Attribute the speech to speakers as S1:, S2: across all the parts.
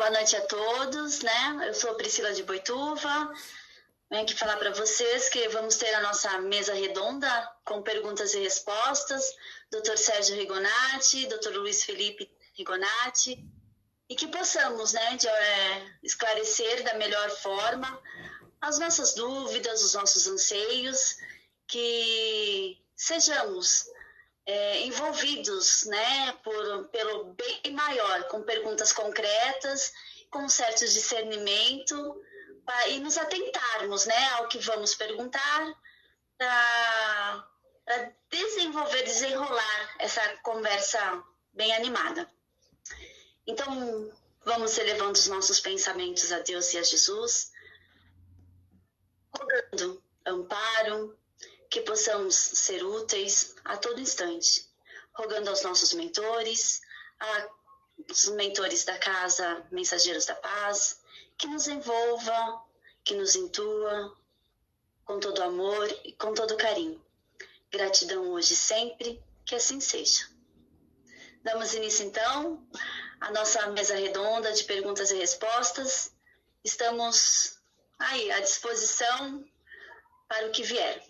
S1: Boa noite a todos, né? Eu sou Priscila de Boituva. Venho aqui falar para vocês que vamos ter a nossa mesa redonda com perguntas e respostas. Dr. Sérgio Rigonati, Dr. Luiz Felipe Rigonati, e que possamos, né, esclarecer da melhor forma as nossas dúvidas, os nossos anseios, que sejamos envolvidos, né, pelo bem maior, com perguntas concretas, com certo discernimento, e nos atentarmos, né, ao que vamos perguntar, para desenrolar essa conversa bem animada. Então, vamos elevando os nossos pensamentos a Deus e a Jesus, rogando amparo, que possamos ser úteis a todo instante, rogando aos nossos mentores, aos mentores da Casa Mensageiros da Paz, que nos envolva, que nos intua, com todo amor e com todo carinho. Gratidão hoje e sempre, que assim seja. Damos início, então, à nossa mesa redonda de perguntas e respostas. Estamos aí à disposição para o que vier.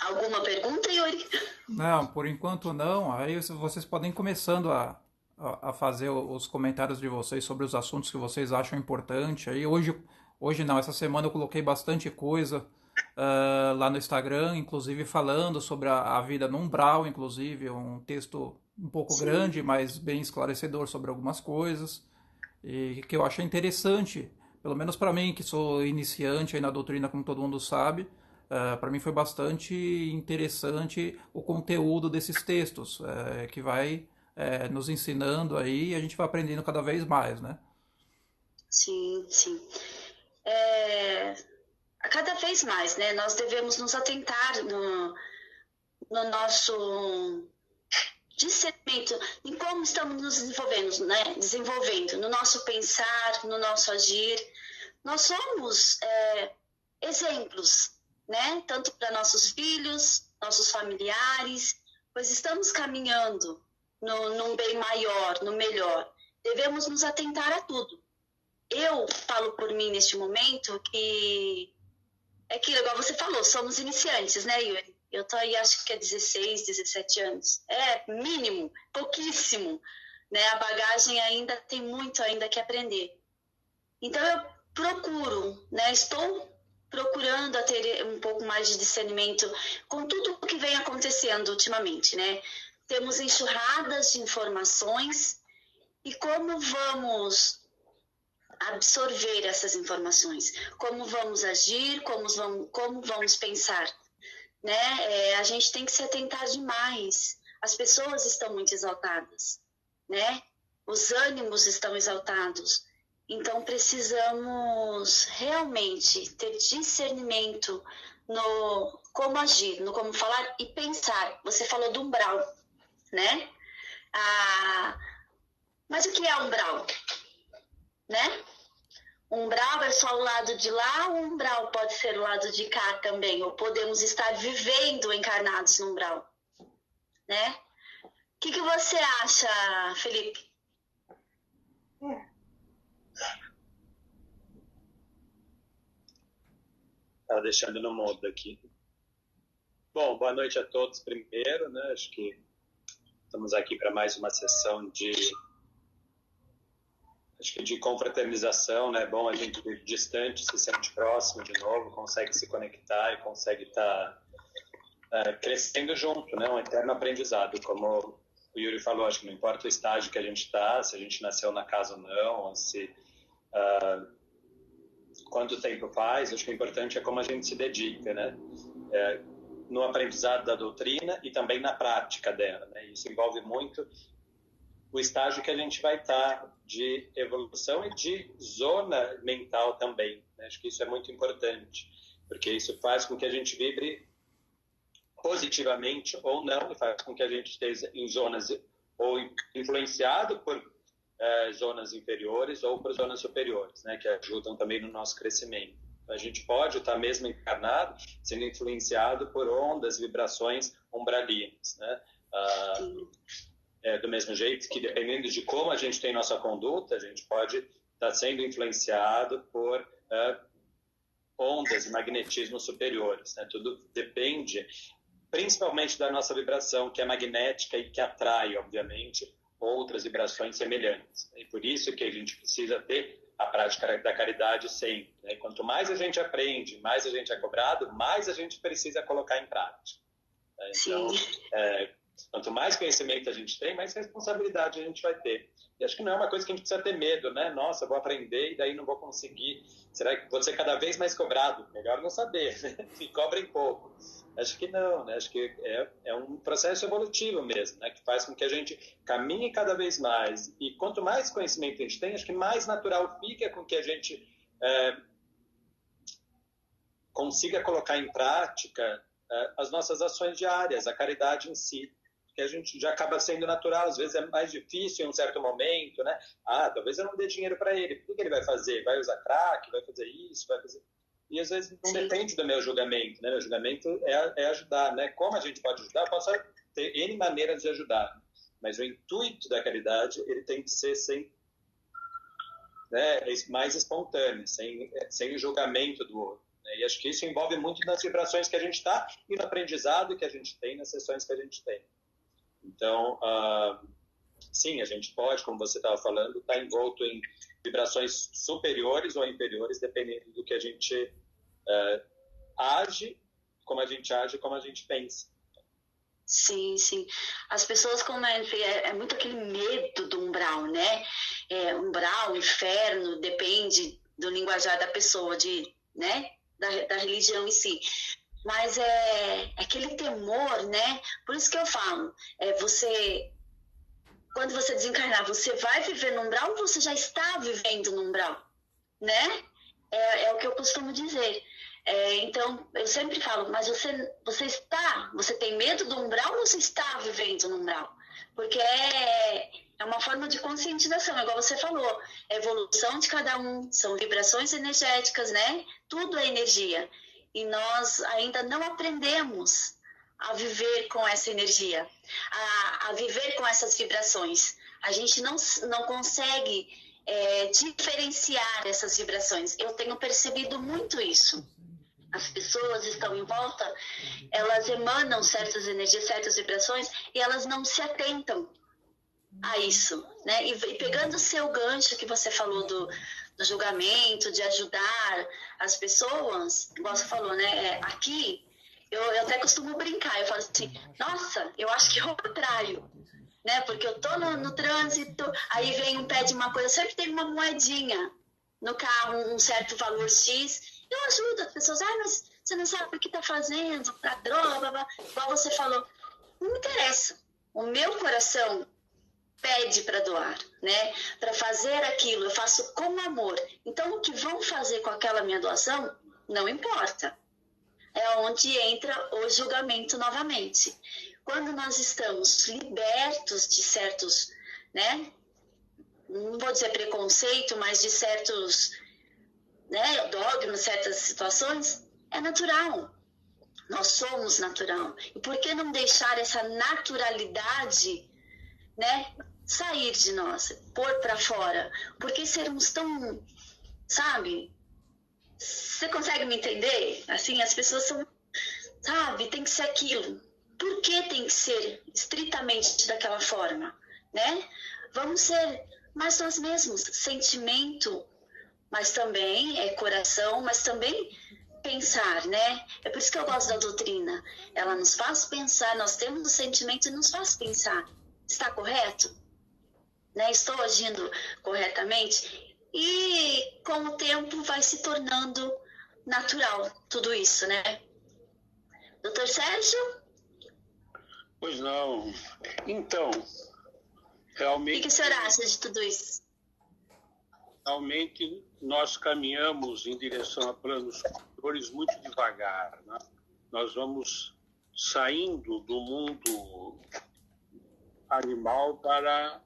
S1: Alguma pergunta, Yuri?
S2: Não, por enquanto não. Aí vocês podem ir começando a fazer os comentários de vocês sobre os assuntos que vocês acham importante. Aí hoje não, essa semana eu coloquei bastante coisa lá no Instagram, inclusive falando sobre a vida no umbral, inclusive um texto um pouco
S1: Sim.
S2: grande, mas bem esclarecedor sobre algumas coisas e que eu achei interessante, pelo menos para mim que sou iniciante aí na doutrina, como todo mundo sabe. Para mim foi bastante interessante o conteúdo desses textos, que vai nos ensinando aí e a gente vai aprendendo cada vez mais, né?
S1: Sim, sim. Cada vez mais, né? Nós devemos nos atentar no nosso discernimento, em como estamos nos desenvolvendo, né? Desenvolvendo no nosso pensar, no nosso agir. Nós somos exemplos, né? Tanto para nossos filhos, nossos familiares, pois estamos caminhando num bem maior, no melhor. Devemos nos atentar a tudo. Eu falo por mim neste momento que igual você falou, somos iniciantes, né, Yuri? Eu tô aí, acho que é 16, 17 anos. Mínimo, pouquíssimo, né? A bagagem ainda tem muito ainda que aprender. Então eu procuro, né? Estou procurando a ter um pouco mais de discernimento com tudo o que vem acontecendo ultimamente, né? Temos enxurradas de informações e como vamos absorver essas informações, como vamos agir, como vamos pensar, né? A gente tem que se atentar demais. As pessoas estão muito exaltadas, né? Os ânimos estão exaltados. Então precisamos realmente ter discernimento no como agir, no como falar e pensar. Você falou do umbral, né? Mas o que é umbral, né? Umbral é só o lado de lá, ou umbral pode ser o lado de cá também, ou podemos estar vivendo encarnados no umbral, né? O que você acha, Felipe?
S3: Estava deixando no mudo aqui. Bom, boa noite a todos primeiro, né? Acho que estamos aqui para mais uma sessão de confraternização, né? Bom, a gente vive distante, se sente próximo de novo, consegue se conectar e consegue estar crescendo junto, né? Um eterno aprendizado, como o Yuri falou, acho que não importa o estágio que a gente está, se a gente nasceu na casa ou não, se quanto tempo faz, acho que o importante é como a gente se dedica, né? No aprendizado da doutrina e também na prática dela, né? Isso envolve muito o estágio que a gente vai estar de evolução e de zona mental também, né? Acho que isso é muito importante, porque isso faz com que a gente vibre positivamente ou não, e faz com que a gente esteja em zonas ou influenciado por zonas inferiores ou por zonas superiores, né, que ajudam também no nosso crescimento. A gente pode estar mesmo encarnado sendo influenciado por ondas, vibrações umbralinas, né? do mesmo jeito que, dependendo de como a gente tem nossa conduta, a gente pode estar sendo influenciado por ondas de magnetismo superiores, né? Tudo depende, principalmente da nossa vibração, que é magnética e que atrai, obviamente, outras vibrações semelhantes. E por isso que a gente precisa ter a prática da caridade sempre, né? Quanto mais a gente aprende, mais a gente é cobrado, mais a gente precisa colocar em prática. Né? Então, quanto mais conhecimento a gente tem, mais responsabilidade a gente vai ter. E acho que não é uma coisa que a gente precisa ter medo, né? Nossa, vou aprender e daí não vou conseguir. Será que vou ser cada vez mais cobrado? Melhor não saber, né? Me cobrem pouco. Acho que não, né? Acho que é um processo evolutivo mesmo, né? Que faz com que a gente caminhe cada vez mais. E quanto mais conhecimento a gente tem, acho que mais natural fica com que a gente consiga colocar em prática as nossas ações diárias, a caridade em si. Que a gente já acaba sendo natural, às vezes é mais difícil em um certo momento, né? Talvez eu não dê dinheiro para ele. O que ele vai fazer? Vai usar crack? Vai fazer isso? Vai fazer... E às vezes não depende do meu julgamento, né? Meu julgamento é ajudar, né? Como a gente pode ajudar? Eu posso ter N maneiras de ajudar, mas o intuito da caridade, ele tem que ser sem, né, mais espontâneo, sem o julgamento do outro. Né? E acho que isso envolve muito nas vibrações que a gente está e no aprendizado que a gente tem, nas sessões que a gente tem. Então, sim, a gente pode, como você estava falando, estar envolto em vibrações superiores ou inferiores, dependendo do que a gente age, como a gente pensa.
S1: Sim, sim. As pessoas comentam, é muito aquele medo do umbral, né? Umbral, inferno, depende do linguajar da pessoa, né? Da religião em si. Mas é aquele temor, né? Por isso que eu falo, quando você desencarnar, você vai viver no umbral ou você já está vivendo no umbral, né? É o que eu costumo dizer. Então, eu sempre falo, mas você tem medo do umbral ou você está vivendo no umbral? Porque é uma forma de conscientização, igual você falou, é a evolução de cada um, são vibrações energéticas, né? Tudo é energia. E nós ainda não aprendemos a viver com essa energia, a viver com essas vibrações. A gente não consegue diferenciar essas vibrações. Eu tenho percebido muito isso. As pessoas estão em volta, elas emanam certas energias, certas vibrações, e elas não se atentam a isso, né? E pegando o seu gancho que você falou do julgamento, de ajudar as pessoas, igual você falou, né? Aqui, eu até costumo brincar, eu falo assim, nossa, eu acho que eu atraio, né? Porque eu tô no trânsito, aí vem pede uma coisa, sempre tem uma moedinha no carro, um certo valor X, eu ajudo as pessoas, mas você não sabe o que tá fazendo, pra droga, blá, blá. Igual você falou, não me interessa, o meu coração pede para doar, né? Para fazer aquilo, eu faço com amor. Então, o que vão fazer com aquela minha doação, não importa. É onde entra o julgamento novamente. Quando nós estamos libertos de certos, né? Não vou dizer preconceito, mas de certos, né, dogmas, certas situações, é natural. Nós somos natural. E por que não deixar essa naturalidade, né, sair de nós, pôr para fora? Por que sermos tão, sabe? Você consegue me entender? Assim, as pessoas são, sabe, tem que ser aquilo. Por que tem que ser estritamente daquela forma, né? Vamos ser mais nós mesmos, sentimento, mas também coração, mas também pensar, né? É por isso que eu gosto da doutrina. Ela nos faz pensar, nós temos o sentimento e nos faz pensar. Está correto? Né? Estou agindo corretamente? E com o tempo vai se tornando natural tudo isso, né? Doutor Sérgio?
S4: Pois não. Então,
S1: O
S4: realmente...
S1: que o senhor acha de tudo isso?
S4: Realmente, nós caminhamos em direção a planos superiores muito devagar, né? Nós vamos saindo do mundo animal para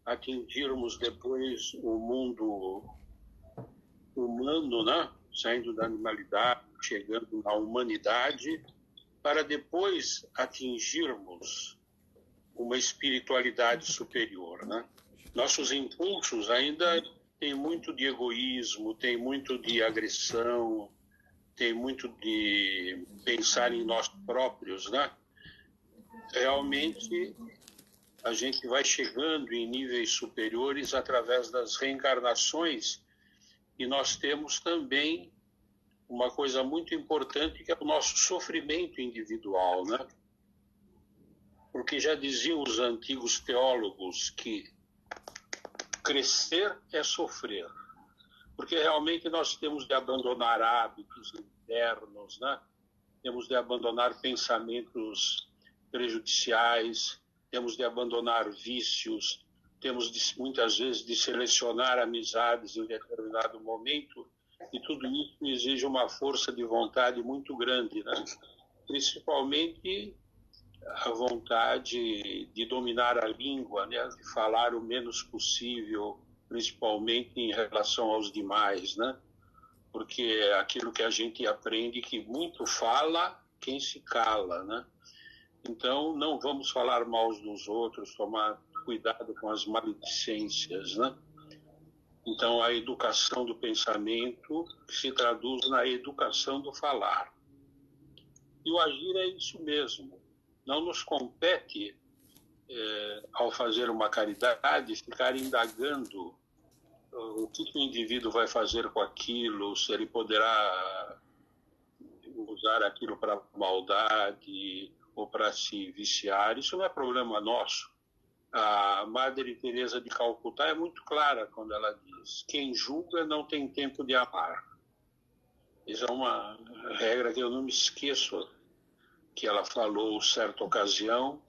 S4: atingirmos depois o mundo humano, né? Saindo da animalidade, chegando à humanidade, para depois atingirmos uma espiritualidade superior, né? Nossos impulsos ainda têm muito de egoísmo, tem muito de agressão, tem muito de pensar em nós próprios, né? Realmente, a gente vai chegando em níveis superiores através das reencarnações, e nós temos também uma coisa muito importante, que é o nosso sofrimento individual, né? Porque já diziam os antigos teólogos que crescer é sofrer, porque realmente nós temos de abandonar hábitos internos, né? Temos de abandonar pensamentos prejudiciais, temos de abandonar vícios, temos de, muitas vezes de selecionar amizades em determinado momento, e tudo isso exige uma força de vontade muito grande, né? Principalmente a vontade de dominar a língua, né? De falar o menos possível, principalmente em relação aos demais, né? Porque é aquilo que a gente aprende, que muito fala quem se cala, né? Então, não vamos falar mal dos outros, tomar cuidado com as maledicências, né? Então, a educação do pensamento se traduz na educação do falar. E o agir é isso mesmo. Não nos compete, ao fazer uma caridade, ficar indagando o que o indivíduo vai fazer com aquilo, se ele poderá usar aquilo para maldade ou para se viciar. Isso não é problema nosso. A Madre Teresa de Calcutá é muito clara quando ela diz: quem julga não tem tempo de amar. Isso é uma regra que eu não me esqueço, que ela falou certa ocasião,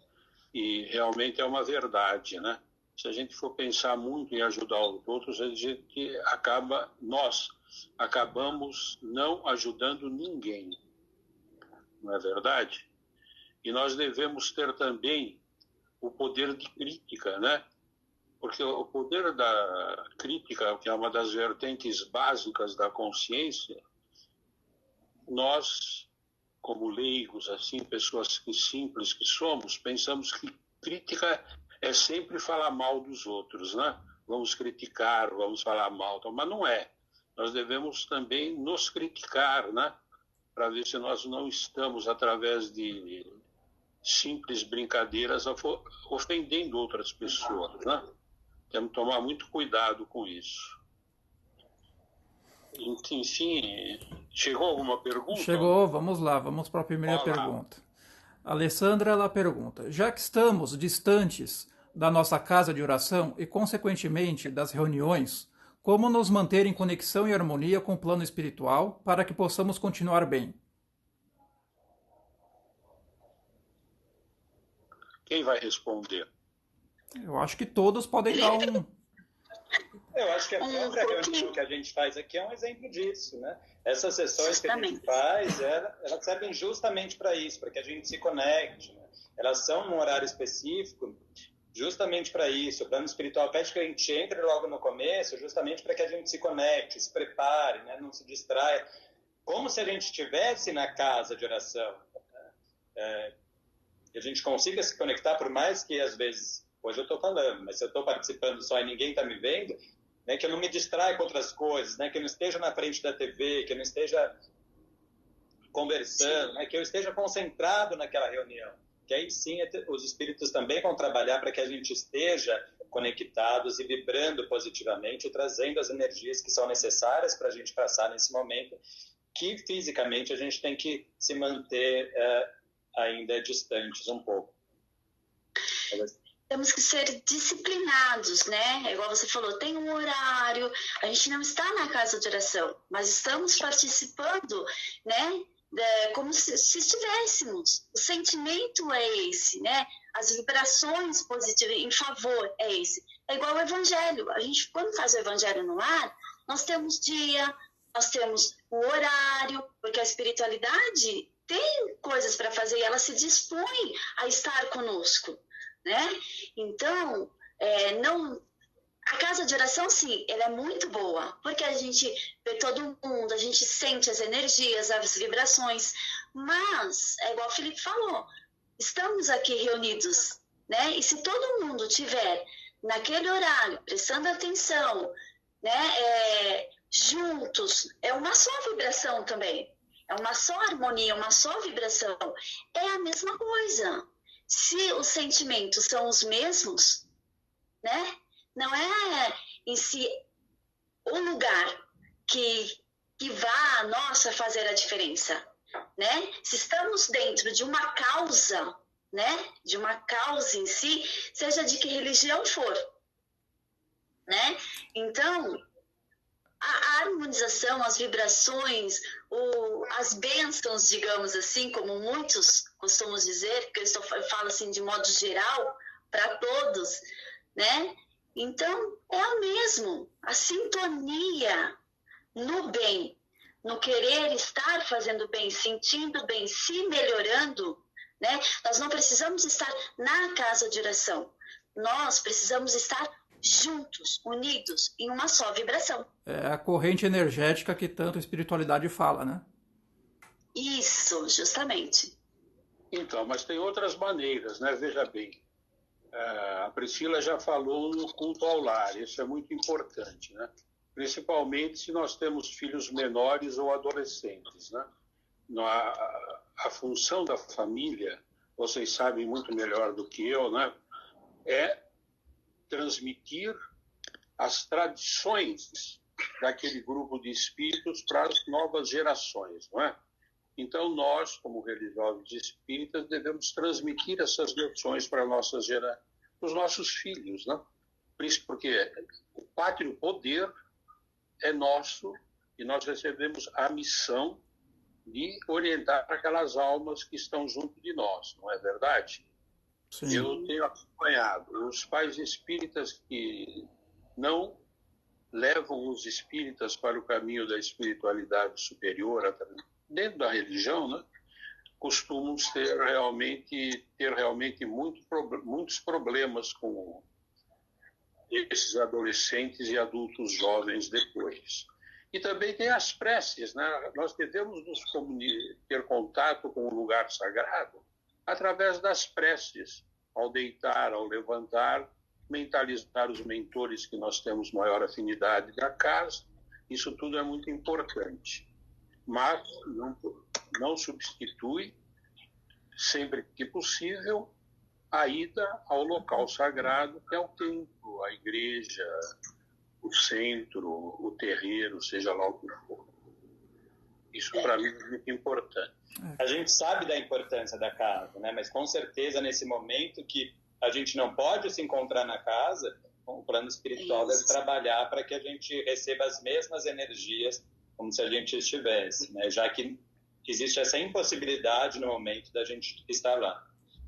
S4: e realmente é uma verdade, né? Se a gente for pensar muito em ajudar os outros, nós acabamos não ajudando ninguém, não é verdade? E nós devemos ter também o poder de crítica, né? Porque o poder da crítica, que é uma das vertentes básicas da consciência, nós, como leigos, assim, pessoas simples que somos, pensamos que crítica é sempre falar mal dos outros, né? Vamos criticar, vamos falar mal, mas não é. Nós devemos também nos criticar, né? Para ver se nós não estamos, através de simples brincadeiras, ofendendo outras pessoas, né? Temos que tomar muito cuidado com isso. Enfim, chegou alguma pergunta?
S2: Chegou, vamos lá, vamos para a primeira pergunta. A Alessandra, ela pergunta: já que estamos distantes da nossa casa de oração e, consequentemente, das reuniões, como nos manter em conexão e harmonia com o plano espiritual para que possamos continuar bem?
S4: Quem vai responder?
S2: Eu acho que todos podem dar um...
S3: Eu acho que a própria reunião que a gente faz aqui é um exemplo disso, né? Essas sessões que a gente faz, elas servem justamente para isso, para que a gente se conecte, né? Elas são num horário específico justamente para isso. O plano espiritual pede que a gente entre logo no começo, justamente para que a gente se conecte, se prepare, né? Não se distraia, como se a gente estivesse na casa de oração, né? Que a gente consiga se conectar, por mais que às vezes, hoje eu estou falando, mas se eu estou participando só e ninguém está me vendo, né, que eu não me distraia com outras coisas, né, que eu não esteja na frente da TV, que eu não esteja conversando, né, que eu esteja concentrado naquela reunião. Que aí sim os espíritos também vão trabalhar para que a gente esteja conectados e vibrando positivamente e trazendo as energias que são necessárias para a gente passar nesse momento, que fisicamente a gente tem que se manter ainda distantes um pouco.
S1: Temos que ser disciplinados, né? É igual você falou, tem um horário, a gente não está na casa de oração, mas estamos participando, né? Como se estivéssemos. O sentimento é esse, né? As vibrações positivas em favor é esse. É igual ao evangelho. A gente, quando faz o evangelho no lar, nós temos dia, nós temos o horário, porque a espiritualidade tem coisas para fazer e ela se dispõe a estar conosco, né? Então, a casa de oração, sim, ela é muito boa, porque a gente vê todo mundo, a gente sente as energias, as vibrações, mas, é igual o Felipe falou, estamos aqui reunidos né? E se todo mundo tiver naquele horário, prestando atenção, né? Juntos, é uma só vibração também. É uma só harmonia, uma só vibração. É a mesma coisa. Se os sentimentos são os mesmos, né? Não é em si o lugar que vá, nossa, fazer a diferença, né? Se estamos dentro de uma causa, né? De uma causa em si, seja de que religião for, né? Então, a harmonização, as vibrações, as bênçãos, digamos assim, como muitos costumam dizer, porque eu falo assim de modo geral, para todos, né? Então, é o mesmo, a sintonia no bem, no querer estar fazendo bem, sentindo bem, se melhorando, né? Nós não precisamos estar na casa de oração, nós precisamos estar juntos, unidos, em uma só vibração.
S2: É a corrente energética que tanto a espiritualidade fala, né?
S1: Isso, justamente.
S4: Então, mas tem outras maneiras, né? Veja bem, a Priscila já falou no culto ao lar, isso é muito importante, né? Principalmente se nós temos filhos menores ou adolescentes, né? A função da família, vocês sabem muito melhor do que eu, né? É transmitir as tradições daquele grupo de espíritos para as novas gerações, não é? Então, nós, como religiosos espíritas, devemos transmitir essas lições para os nossos filhos, né? Por isso, porque o pátrio poder é nosso e nós recebemos a missão de orientar aquelas almas que estão junto de nós, não é verdade?
S2: Sim.
S4: Eu tenho acompanhado os pais espíritas que não levam os espíritas para o caminho da espiritualidade superior, dentro da religião, né? Costumam ter realmente muitos problemas com esses adolescentes e adultos jovens depois. E também tem as preces, né? Nós devemos ter contato com o lugar sagrado através das preces, ao deitar, ao levantar, mentalizar os mentores que nós temos maior afinidade da casa. Isso tudo é muito importante. Mas não substitui, sempre que possível, a ida ao local sagrado, que é o templo, a igreja, o centro, o terreiro, seja lá o que for. Isso, para mim, é muito importante.
S3: A gente sabe da importância da casa, né? Mas com certeza, nesse momento que a gente não pode se encontrar na casa, o plano espiritual deve trabalhar para que a gente receba as mesmas energias como se a gente estivesse, né? Já que existe essa impossibilidade no momento da gente estar lá.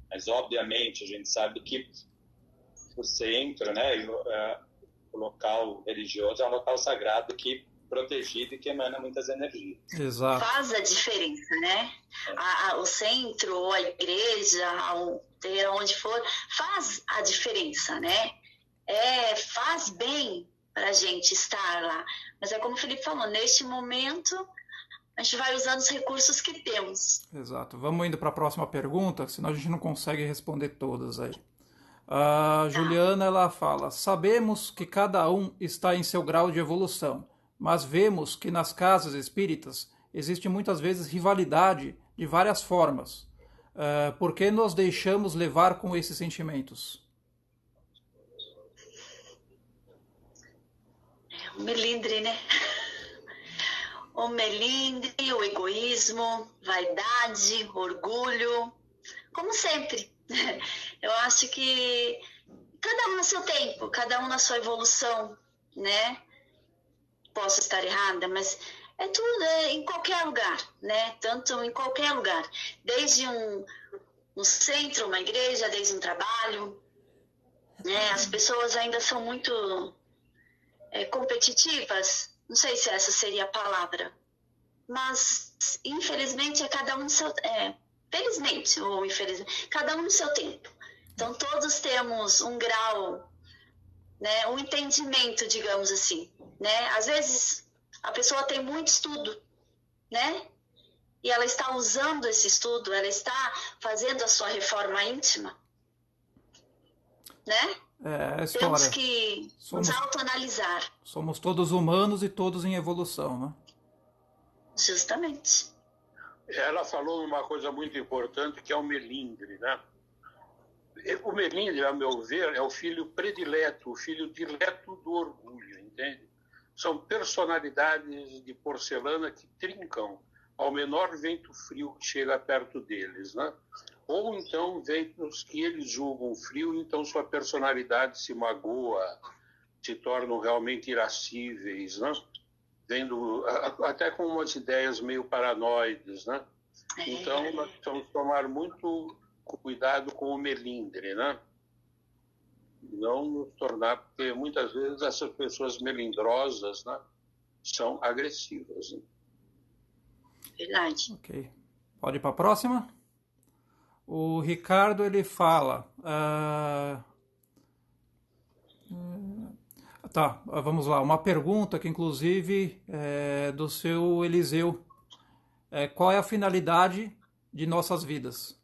S3: Mas, obviamente, a gente sabe que o centro, né, o local religioso é um local sagrado que protegido e que emana muitas energias.
S2: Exato.
S1: Faz a diferença, né? O centro, ou a igreja, o terreiro, onde for, faz a diferença, né? Faz bem para a gente estar lá. Mas é como o Felipe falou, neste momento a gente vai usando os recursos que temos.
S2: Exato. Vamos indo para a próxima pergunta, senão a gente não consegue responder todas aí. A Juliana, ela fala: sabemos que cada um está em seu grau de evolução, mas vemos que nas casas espíritas existe muitas vezes rivalidade de várias formas. Por que nos deixamos levar com esses sentimentos?
S1: O melindre, né? O melindre, o egoísmo, vaidade, orgulho, como sempre. Eu acho que cada um no seu tempo, cada um na sua evolução, né? Posso estar errada, mas é tudo em qualquer lugar, né? Tanto em qualquer lugar, desde um centro, uma igreja, desde um trabalho, né? As pessoas ainda são muito competitivas, não sei se essa seria a palavra, mas infelizmente é cada um no seu... felizmente ou infelizmente, cada um no seu tempo. Então todos temos um grau, né, um entendimento, digamos assim, né? Às vezes a pessoa tem muito estudo, né? E ela está usando esse estudo, ela está fazendo a sua reforma íntima, né?
S2: É a história.
S1: Temos que nos autoanalisar.
S2: Somos todos humanos e todos em evolução, né?
S1: Justamente.
S4: Ela falou uma coisa muito importante, que é o melindre, né? O melindre, a meu ver, é o filho predileto, o filho dileto do orgulho, entende? São personalidades de porcelana que trincam ao menor vento frio que chega perto deles, né? Ou então ventos que eles julgam frio, então sua personalidade se magoa, se tornam realmente irascíveis, né? Vendo, até com umas ideias meio paranoides, né? Então, nós precisamos tomar muito cuidado com o melindre, né? Não nos tornar, porque muitas vezes essas pessoas melindrosas, né, são agressivas. Né?
S1: Verdade.
S2: Ok. Pode ir para a próxima? O Ricardo, ele fala... Tá, vamos lá. Uma pergunta que, inclusive, é do seu Eliseu. Qual é a finalidade de nossas vidas?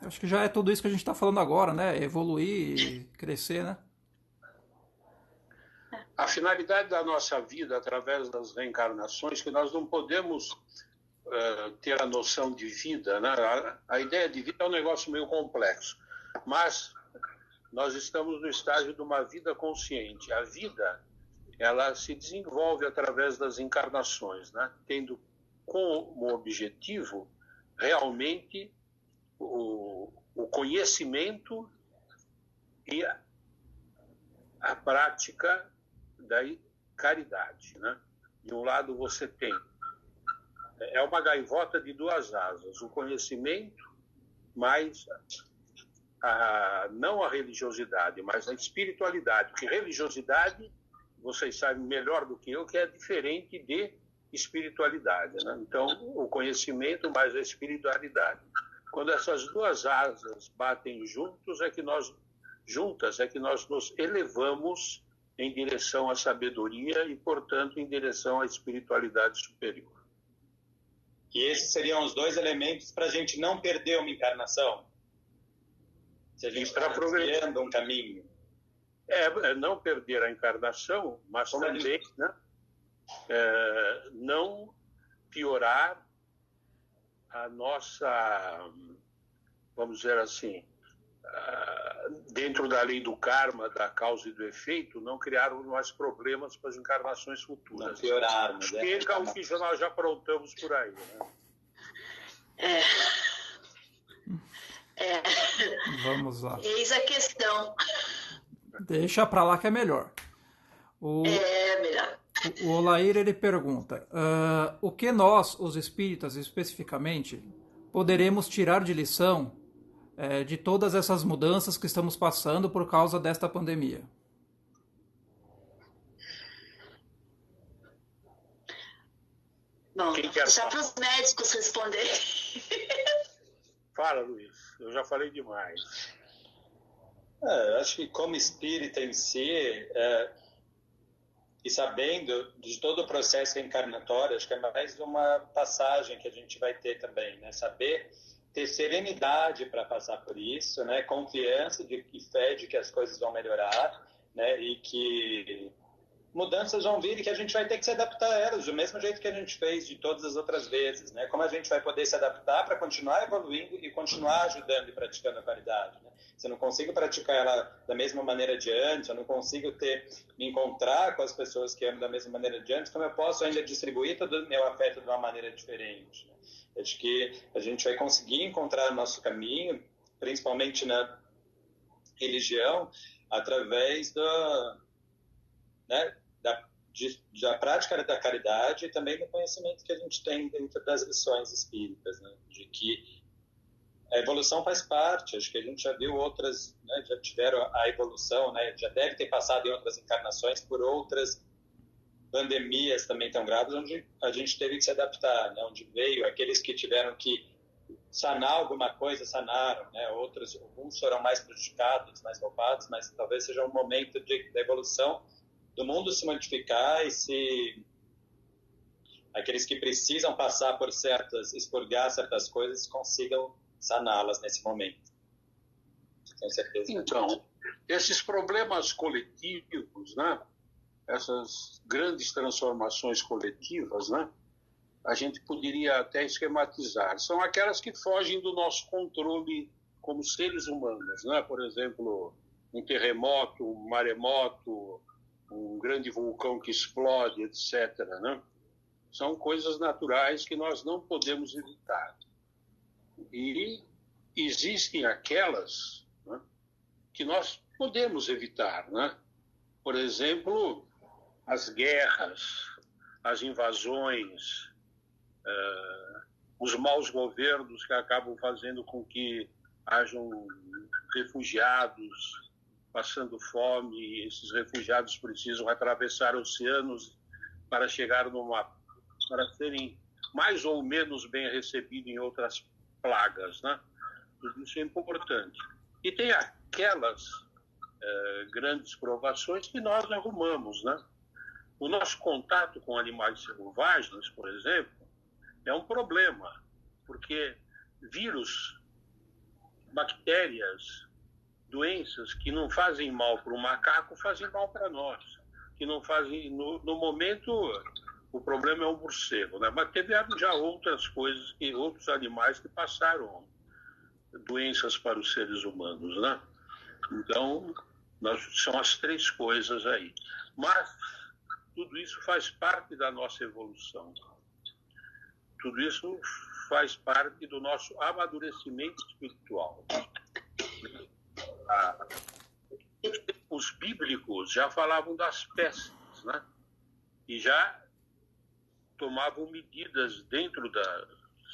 S2: Acho que já é tudo isso que a gente está falando agora, né? Evoluir, crescer, né?
S4: A finalidade da nossa vida, através das reencarnações, que nós não podemos ter a noção de vida, né? A ideia de vida é um negócio meio complexo, mas nós estamos no estágio de uma vida consciente. A vida, ela se desenvolve através das encarnações, né? Tendo como objetivo realmente o conhecimento e a prática da caridade, né? De um lado você tem uma gaivota de duas asas, o conhecimento, mas não a religiosidade, mas a espiritualidade, porque religiosidade, vocês sabem melhor do que eu, que é diferente de espiritualidade, né? Então, o conhecimento mais a espiritualidade. Quando essas duas asas batem juntas, é que nós nos elevamos em direção à sabedoria e, portanto, em direção à espiritualidade superior.
S3: E esses seriam os dois elementos para a gente não perder uma encarnação? Se a gente está criando um caminho.
S4: Não perder a encarnação, mas também, né, não piorar a nossa, vamos dizer assim, dentro da lei do karma, da causa e do efeito, não criarmos mais problemas para as encarnações futuras.
S3: Não piorarmos.
S4: Chega o que nós já aprontamos por aí. Né?
S2: Vamos lá.
S1: Eis a questão.
S2: Deixa pra lá que é melhor.
S1: Melhor.
S2: O Olair, ele pergunta, o que nós, os espíritas especificamente, poderemos tirar de lição de todas essas mudanças que estamos passando por causa desta pandemia?
S1: Bom, deixar para os médicos responderem.
S4: Fala, Luiz. Eu já falei demais.
S3: Acho que como espírita em si, e sabendo de todo o processo reencarnatório, acho que é mais uma passagem que a gente vai ter também, né? Saber ter serenidade para passar por isso, né? Confiança e fé de que as coisas vão melhorar, né? E que mudanças vão vir e que a gente vai ter que se adaptar a elas, do mesmo jeito que a gente fez de todas as outras vezes, né? Como a gente vai poder se adaptar para continuar evoluindo e continuar ajudando e praticando a caridade, né? Se eu não consigo praticar ela da mesma maneira de antes, eu não consigo me encontrar com as pessoas que amo da mesma maneira de antes, como eu posso ainda distribuir todo o meu afeto de uma maneira diferente, né? Acho que a gente vai conseguir encontrar o nosso caminho, principalmente na religião, através da prática da caridade e também do conhecimento que a gente tem dentro das lições espíritas, né? De que a evolução faz parte. Acho que a gente já viu outras, né? Já tiveram a evolução, né? Já deve ter passado em outras encarnações por outras pandemias também tão graves, onde a gente teve que se adaptar, né? Onde veio aqueles que tiveram que sanar alguma coisa, sanaram, né? Alguns foram mais prejudicados, mais roubados, mas talvez seja um momento da evolução do mundo se modificar e aqueles que precisam passar por expurgar certas coisas consigam saná-las nesse momento. Com certeza.
S4: Então, esses problemas coletivos, né? Essas grandes transformações coletivas, né? A gente poderia até esquematizar. São aquelas que fogem do nosso controle como seres humanos, né? Por exemplo, um terremoto, um maremoto, um grande vulcão que explode, etc., né? São coisas naturais que nós não podemos evitar. E existem aquelas, né, que nós podemos evitar, né? Por exemplo, as guerras, as invasões, os maus governos que acabam fazendo com que hajam refugiados passando fome, e esses refugiados precisam atravessar oceanos para chegar para serem mais ou menos bem recebidos em outras plagas, né? Tudo isso é importante. E tem aquelas grandes provações que nós arrumamos, né? O nosso contato com animais selvagens, por exemplo, é um problema, porque vírus, bactérias, doenças que não fazem mal para o macaco fazem mal para nós, que não fazem no momento. O problema é o morcego, né? Mas teve já outras coisas, outros animais que passaram doenças para os seres humanos, né? Então, são as três coisas aí. Mas tudo isso faz parte da nossa evolução. Tudo isso faz parte do nosso amadurecimento espiritual. Os bíblicos já falavam das pestes, né? E já tomavam medidas dentro da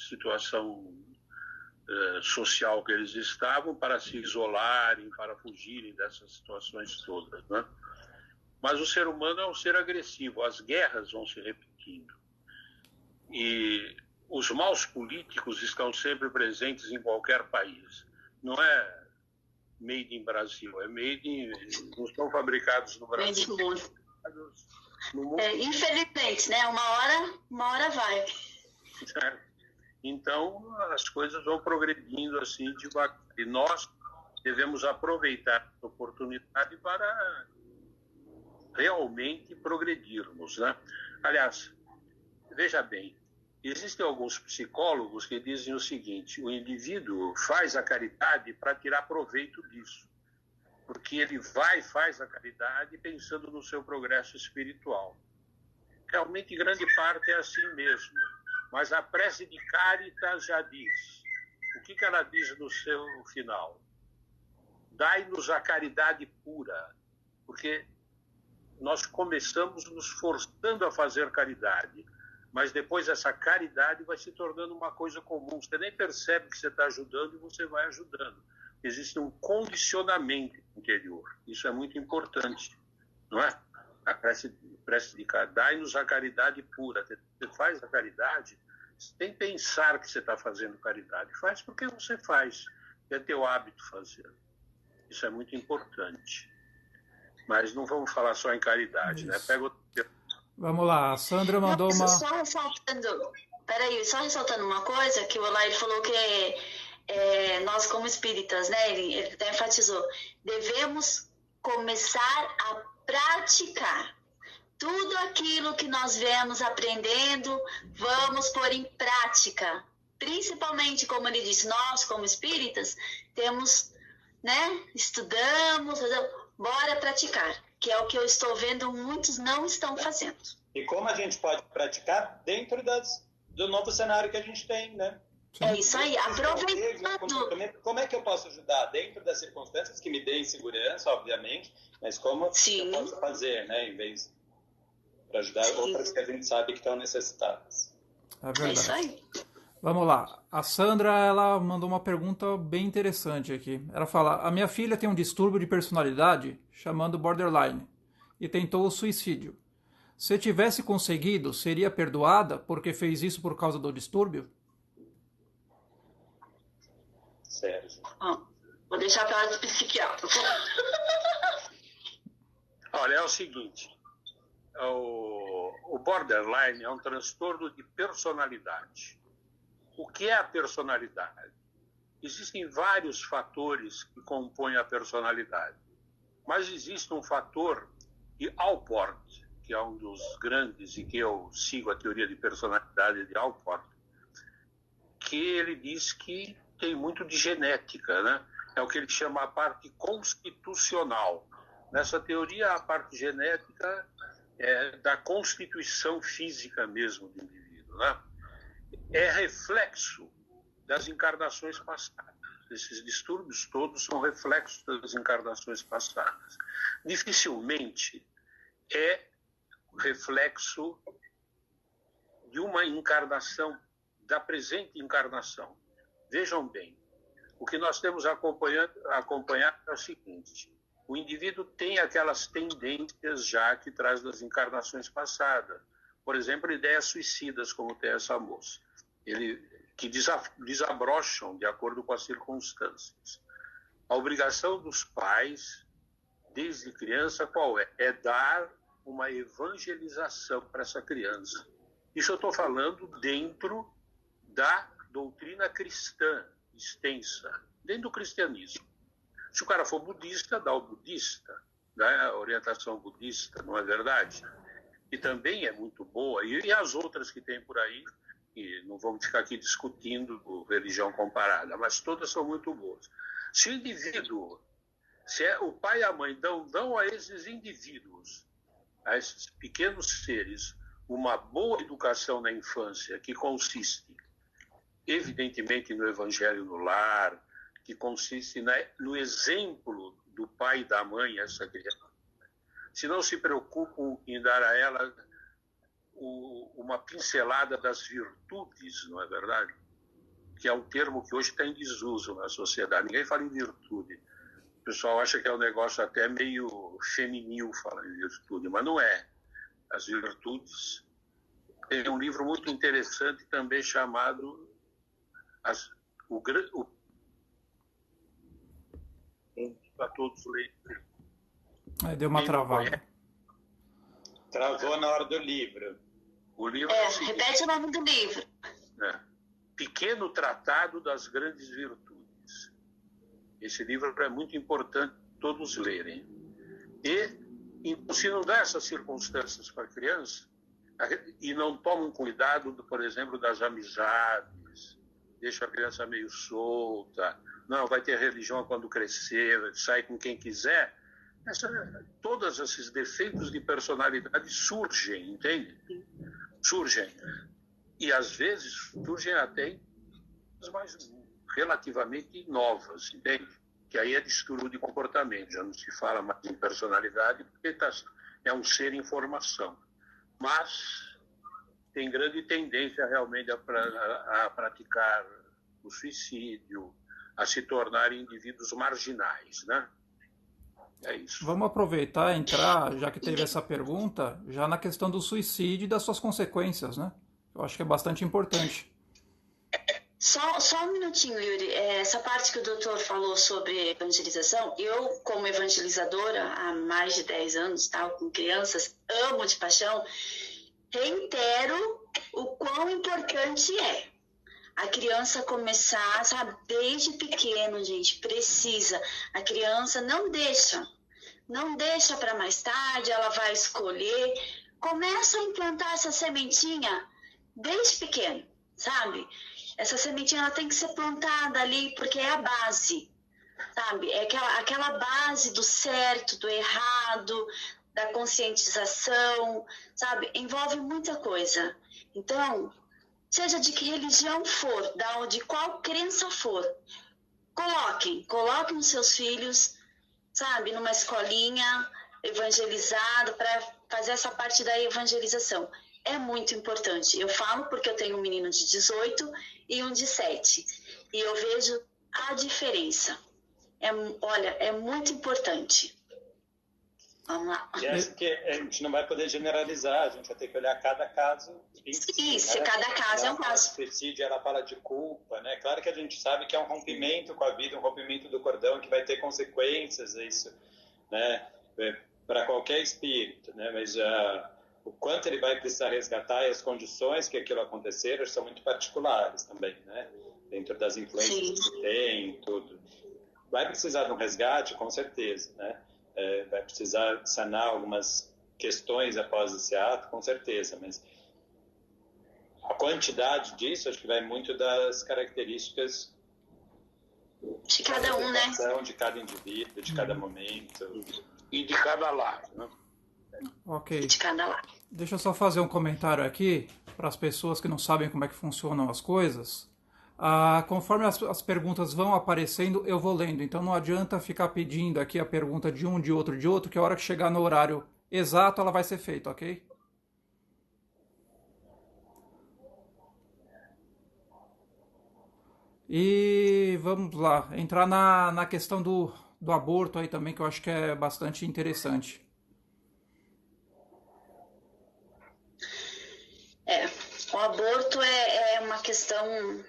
S4: situação social que eles estavam para se isolarem, para fugirem dessas situações todas, né? Mas o ser humano é um ser agressivo, as guerras vão se repetindo. E os maus políticos estão sempre presentes em qualquer país. Não é made in Brasil, é não são fabricados no Brasil.
S1: No mundo. Infelizmente, né? Uma hora vai.
S4: Certo. Então, as coisas vão progredindo assim devagar. E nós devemos aproveitar a oportunidade para realmente progredirmos, né? Aliás, veja bem, existem alguns psicólogos que dizem o seguinte: o indivíduo faz a caridade para tirar proveito disso, porque ele faz a caridade pensando no seu progresso espiritual. Realmente, grande parte é assim mesmo. Mas a prece de Caritas já diz. O que ela diz no seu final? Dai-nos a caridade pura, porque nós começamos nos forçando a fazer caridade, mas depois essa caridade vai se tornando uma coisa comum. Você nem percebe que você está ajudando e você vai ajudando. Existe um condicionamento interior. Isso é muito importante, não é? A prece de dai-nos a caridade pura. Você faz a caridade sem pensar que você está fazendo caridade. Faz porque você faz. É teu hábito fazer. Isso é muito importante. Mas não vamos falar só em caridade, né?
S2: Vamos lá, a Sandra mandou uma...
S1: Só ressaltando uma coisa, que o Olá falou que nós como espíritas, né? Ele até enfatizou, devemos começar a praticar. Tudo aquilo que nós vemos aprendendo, vamos pôr em prática. Principalmente, como ele disse, nós como espíritas temos, né? Estudamos, bora praticar, que é o que eu estou vendo muitos não estão fazendo.
S3: E como a gente pode praticar dentro do novo cenário que a gente tem, né?
S1: É isso aí, aproveitando.
S3: Como é que eu posso ajudar dentro das circunstâncias que me deem segurança, obviamente, mas como eu posso fazer, né? Em vez para ajudar outras que a gente sabe que estão necessitadas.
S2: É verdade.
S1: É isso aí.
S2: Vamos lá. A Sandra, ela mandou uma pergunta bem interessante aqui. Ela fala: a minha filha tem um distúrbio de personalidade chamado borderline e tentou o suicídio. Se tivesse conseguido, seria perdoada porque fez isso por causa do distúrbio?
S3: Sérgio.
S1: Vou deixar para ela de psiquiatra.
S4: Olha, é o seguinte. O borderline é um transtorno de personalidade. O que é a personalidade? existem vários fatores que compõem a personalidade, mas existe um fator de Allport, que é um dos grandes e que eu sigo a teoria de personalidade de Allport, que ele diz que tem muito de genética, né? É o que ele chama a parte constitucional. Nessa teoria, a parte genética é da constituição física mesmo do indivíduo, né? É reflexo das encarnações passadas. Esses distúrbios todos são reflexos das encarnações passadas. Dificilmente é reflexo de uma encarnação, da presente encarnação. Vejam bem, o que nós temos acompanhado é o seguinte: o indivíduo tem aquelas tendências já que traz das encarnações passadas. Por exemplo, ideias suicidas, como tem essa moça, que desabrocham de acordo com as circunstâncias. A obrigação dos pais, desde criança, qual é? É dar uma evangelização para essa criança. Isso eu estou falando dentro da doutrina cristã extensa, dentro do cristianismo. Se o cara for budista, dá o budista, né? A orientação budista, não é verdade? E também é muito boa, e as outras que tem por aí, e não vamos ficar aqui discutindo religião comparada, mas todas são muito boas. Se o indivíduo, o pai e a mãe dão a esses indivíduos, a esses pequenos seres, uma boa educação na infância, que consiste, evidentemente, no evangelho no lar, que consiste no exemplo do pai e da mãe a essa criança. Se não se preocupam em dar a ela uma pincelada das virtudes, não é verdade? Que é um termo que hoje está em desuso na sociedade. Ninguém fala em virtude. O pessoal acha que é um negócio até meio feminil falar em virtude, mas não é. As virtudes. Tem um livro muito interessante também chamado para todos lerem.
S2: Deu uma travada.
S3: Travou na hora do livro.
S4: O livro
S1: repete o nome do livro.
S4: Pequeno Tratado das Grandes Virtudes. Esse livro é muito importante todos lerem. E se não dá essas circunstâncias para a criança, e não tomam cuidado, por exemplo, das amizades, deixa a criança meio solta, não, vai ter religião quando crescer, sai com quem quiser, todos esses defeitos de personalidade surgem, entende? Surgem. E às vezes surgem até em coisas mais relativamente novas, entende? Que aí é distúrbio de comportamento, já não se fala mais em personalidade, porque é um ser em formação. Mas tem grande tendência realmente a praticar o suicídio, a se tornar indivíduos marginais, né? É isso.
S2: Vamos aproveitar e entrar, já que teve essa pergunta, já na questão do suicídio e das suas consequências, né? Eu acho que é bastante importante.
S1: Só um minutinho, Yuri. Essa parte que o doutor falou sobre evangelização, eu, como evangelizadora há mais de 10 anos, com crianças, amo de paixão, reitero o quão importante é a criança começar, sabe, desde pequeno, gente, precisa. A criança não deixa para mais tarde, ela vai escolher. Começa a implantar essa sementinha desde pequeno, sabe? Essa sementinha ela tem que ser plantada ali, porque é a base, sabe? É aquela base do certo, do errado, da conscientização, sabe? Envolve muita coisa. Então, seja de que religião for, de qual crença for, coloquem os seus filhos, sabe? Numa escolinha evangelizada para fazer essa parte da evangelização. É muito importante. Eu falo porque eu tenho um menino de 18 e um de 7. E eu vejo a diferença. Olha, é muito importante. Vamos lá.
S3: E acho que a gente não vai poder generalizar, a gente vai ter que olhar cada caso.
S1: Isso, cada caso é um caso.
S3: O suicídio, ela fala de culpa, né? Claro que a gente sabe que é um rompimento com a vida, um rompimento do cordão, que vai ter consequências, isso, né? Para qualquer espírito, né? Mas o quanto ele vai precisar resgatar e as condições que aquilo aconteceram são muito particulares também, né? dentro das influências
S1: Sim.
S3: que tem, tudo. Vai precisar de um resgate, com certeza, né? Vai precisar sanar algumas questões após esse ato, com certeza, mas a quantidade disso acho que vai muito das características
S1: De cada um, né?
S3: de cada indivíduo, de cada momento.
S4: E de cada lado, né?
S2: Ok.
S1: De cada lado.
S2: Deixa eu só fazer um comentário aqui para as pessoas que não sabem como é que funcionam as coisas. Conforme as perguntas vão aparecendo, eu vou lendo. Então não adianta ficar pedindo aqui a pergunta de um, de outro, que a hora que chegar no horário exato ela vai ser feita, ok? E vamos lá, entrar na questão do aborto aí também, que eu acho que é bastante interessante.
S1: O aborto é uma questão,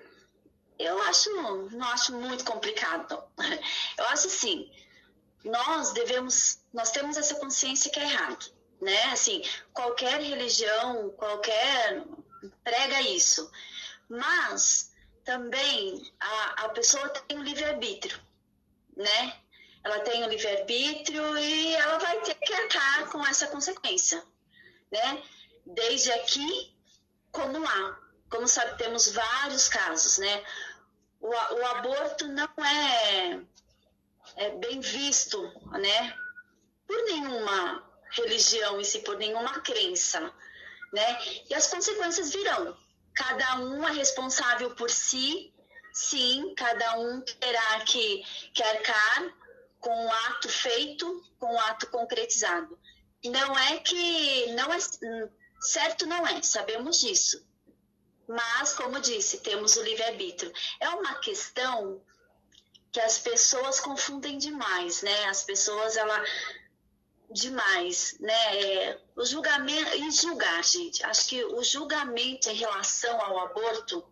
S1: não acho muito complicado. Eu acho assim, nós temos essa consciência que é errado, né? Assim, qualquer religião, prega isso, mas também a pessoa tem um livre-arbítrio, né? Ela tem um livre-arbítrio e ela vai ter que arcar com essa consequência, né? Desde aqui como lá. Como sabe, temos vários casos, né? O aborto não é bem visto, né? Por nenhuma religião em si, por nenhuma crença, né? E as consequências virão. Cada um é responsável por si, sim, cada um terá que arcar com o ato feito, com o ato concretizado. Não é certo, não é, sabemos disso. Mas, como disse, temos o livre-arbítrio. É uma questão que as pessoas confundem demais, né? As pessoas, demais, né? O julgamento, e julgar, gente. Acho que o julgamento em relação ao aborto,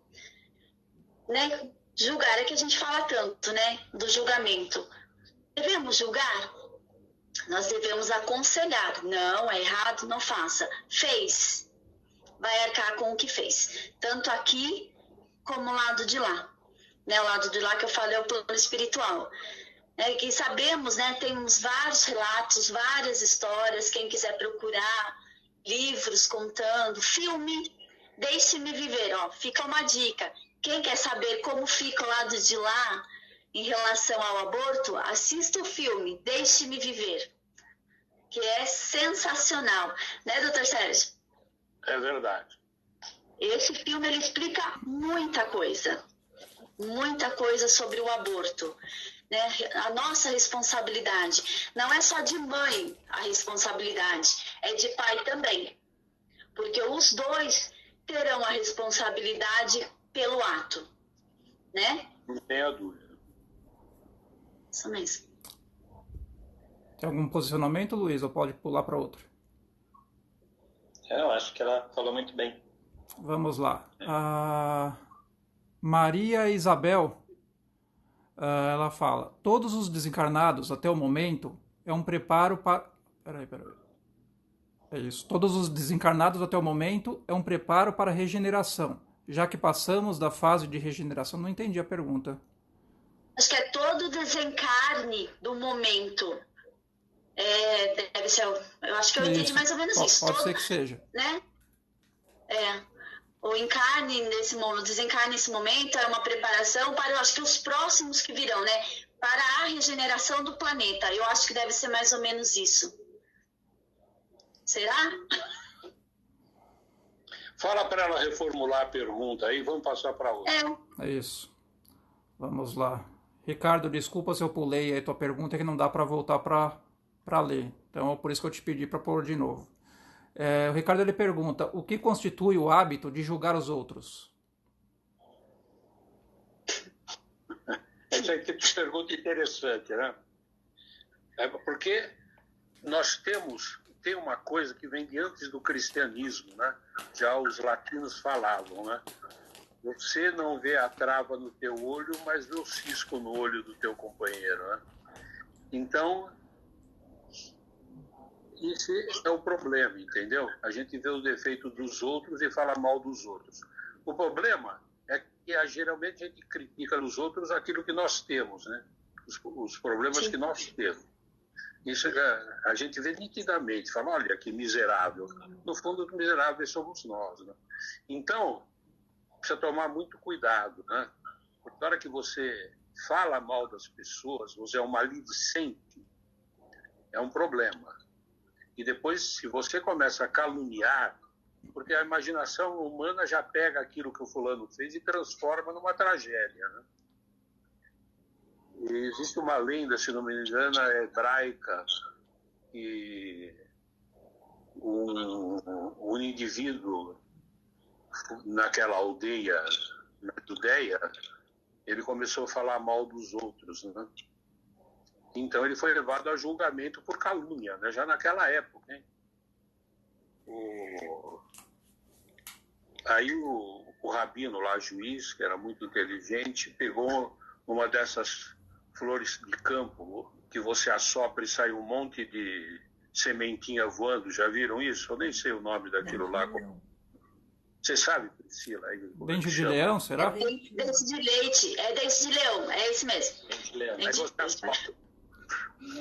S1: né? Julgar é que a gente fala tanto, né? Do julgamento. Devemos julgar? Nós devemos aconselhar. Não, é errado, não faça. Fez, vai arcar com o que fez. Tanto aqui como o lado de lá. Né? O lado de lá que eu falei é o plano espiritual. Que sabemos, né, temos vários relatos, várias histórias, quem quiser procurar, livros contando, filme, Deixe-me Viver, fica uma dica. Quem quer saber como fica o lado de lá em relação ao aborto, assista o filme Deixe-me Viver, que é sensacional, né, doutor Sérgio?
S4: É verdade.
S1: Esse filme, ele explica muita coisa sobre o aborto. Né? A nossa responsabilidade não é só de mãe a responsabilidade, é de pai também, porque os dois terão a responsabilidade pelo ato, né?
S4: Não tenha dúvida.
S1: Isso mesmo.
S2: Tem algum posicionamento, Luiz, ou pode pular para outro?
S3: Eu acho que ela falou muito bem.
S2: Vamos lá. Maria Isabel, ela fala: todos os desencarnados até o momento é um preparo para. Peraí. É isso. Todos os desencarnados até o momento é um preparo para a regeneração. Já que passamos da fase de regeneração, não entendi a pergunta.
S1: Acho que é todo desencarne do momento. Deve ser. Eu acho que eu entendi mais ou menos isso.
S2: Pode ser que seja.
S1: Né? O encarne nesse momento, o desencarne nesse momento é uma preparação para, eu acho que os próximos que virão, né? Para a regeneração do planeta. Eu acho que deve ser mais ou menos isso. Será?
S4: Fala para ela reformular a pergunta aí, vamos passar para outra.
S2: É isso. Vamos lá. Ricardo, desculpa se eu pulei aí tua pergunta, que não dá para voltar para ler. Então, é por isso que eu te pedi para pôr de novo. O Ricardo, ele pergunta: o que constitui o hábito de julgar os outros?
S4: Essa aqui é uma pergunta interessante, né? Porque nós tem uma coisa que vem de antes do cristianismo, né? Já os latinos falavam, né? Você não vê a trava no teu olho, mas vê o cisco no olho do teu companheiro, né? Então, esse é o problema, entendeu? A gente vê o defeito dos outros e fala mal dos outros. O problema é geralmente a gente critica nos outros aquilo que nós temos, né? Os problemas
S1: Sim.
S4: que nós temos. Isso a gente vê nitidamente, fala, olha que miserável. No fundo, os miseráveis somos nós, né? Então, precisa tomar muito cuidado, né? Porque na hora que você fala mal das pessoas, você é um maledicente, é um problema. E depois, se você começa a caluniar, porque a imaginação humana já pega aquilo que o fulano fez e transforma numa tragédia, né? E existe uma lenda, se não me engano, hebraica, que um indivíduo naquela aldeia, na Judeia, ele começou a falar mal dos outros, né? Então ele foi levado a julgamento por calúnia, né? Já naquela época, hein? Aí o rabino lá, juiz, que era muito inteligente, pegou uma dessas flores de campo que você assopra e sai um monte de sementinha voando. Já viram isso? Eu nem sei o nome daquilo lá. Você sabe, Priscila?
S2: Dente de leão, será?
S1: Dente de leite. É dente de leão. É esse mesmo.
S3: Dente de leão.
S4: Aí você assopra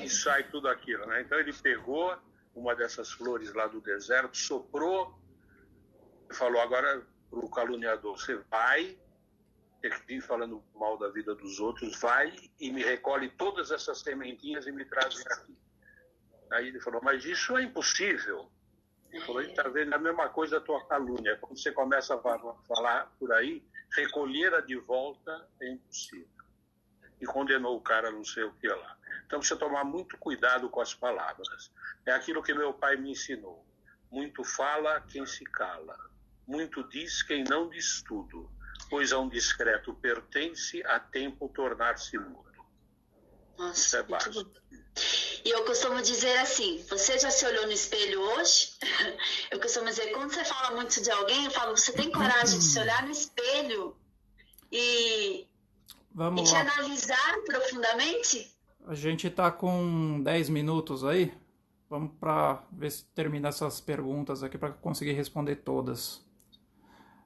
S4: e sai tudo aquilo, né? Então ele pegou uma dessas flores lá do deserto, soprou e falou, agora para o caluniador, você vai, ter que vir falando mal da vida dos outros, vai e me recolhe todas essas sementinhas e me traz aqui. Aí ele falou, mas isso é impossível. Ele falou, está vendo a mesma coisa a tua calúnia. Quando você começa a falar por aí, recolhê-la de volta é impossível. E condenou o cara não sei o que lá. Então precisa tomar muito cuidado com as palavras. É aquilo que meu pai me ensinou. Muito fala quem se cala. Muito diz quem não diz tudo. Pois a um discreto pertence a tempo tornar-se mudo.
S1: Nossa,
S4: Isso é básico.
S1: E eu costumo dizer assim, você já se olhou no espelho hoje? Eu costumo dizer, quando você fala muito de alguém, eu falo, você tem coragem de se olhar no espelho e te analisar profundamente?
S2: A gente tá com 10 minutos aí. Vamos para ver se termina essas perguntas aqui para conseguir responder todas.